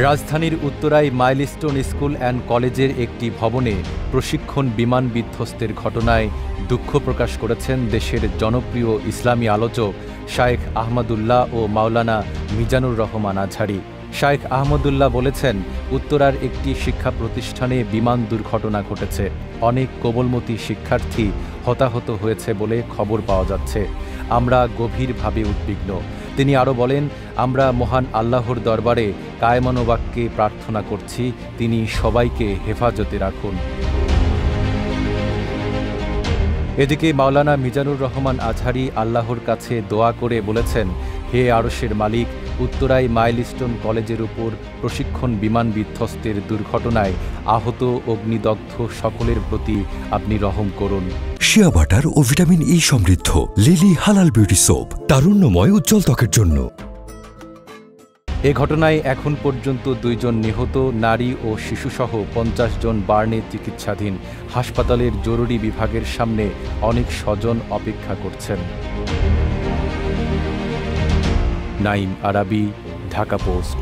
রাজধানীর উত্তরায় milestone school and কলেজের একটি ভবনে প্রশিক্ষণ বিমান বিধ্বস্তের ঘটনায় দুঃখ প্রকাশ করেছেন দেশের জনপ্রিয় ইসলামী আলোচক শায়েখ আহমদুল্লাহ ও মাওলানা মিজানুর রহমান আজহারী। শায়েখ আহমদুল্লাহ বলেছেন, উত্তরার একটি শিক্ষা প্রতিষ্ঠানে বিমান দুর্ঘটনা ঘটেছে। অনেক কোমলমতি শিক্ষার্থী হতাহত হয়েছে বলে খবর পাওয়া যাচ্ছে। আমরা গভীরভাবে উদ্বিগ্ন। তিনি আরও বলেন, আমরা মহান আল্লাহর দরবারে কায়মানোবাক্যে প্রার্থনা করছি, তিনি সবাইকে হেফাজতে রাখুন। এদিকে মাওলানা মিজানুর রহমান আজহারী আল্লাহর কাছে দোয়া করে বলেছেন, হে আরশের মালিক, উত্তরায় মাইলস্টোন কলেজের উপর প্রশিক্ষণ বিমান বিধ্বস্তের দুর্ঘটনায় আহত অগ্নিদগ্ধ সকলের প্রতি আপনি রহম করুন। শিয়া বাটার ও ভিটামিন ই সমৃদ্ধ লিলি হালাল বিউটি সোপ, তারুণ্যময় উজ্জ্বল ত্বকের জন্য। এ ঘটনায় এখন পর্যন্ত 2 জন নিহত, নারী ও শিশুসহ 50 জন বার্নে চিকিৎসাধীন। হাসপাতালের জরুরি বিভাগের সামনে অনেক স্বজন অপেক্ষা করছেন। নাইম আরাবী, ঢাকা পোস্ট।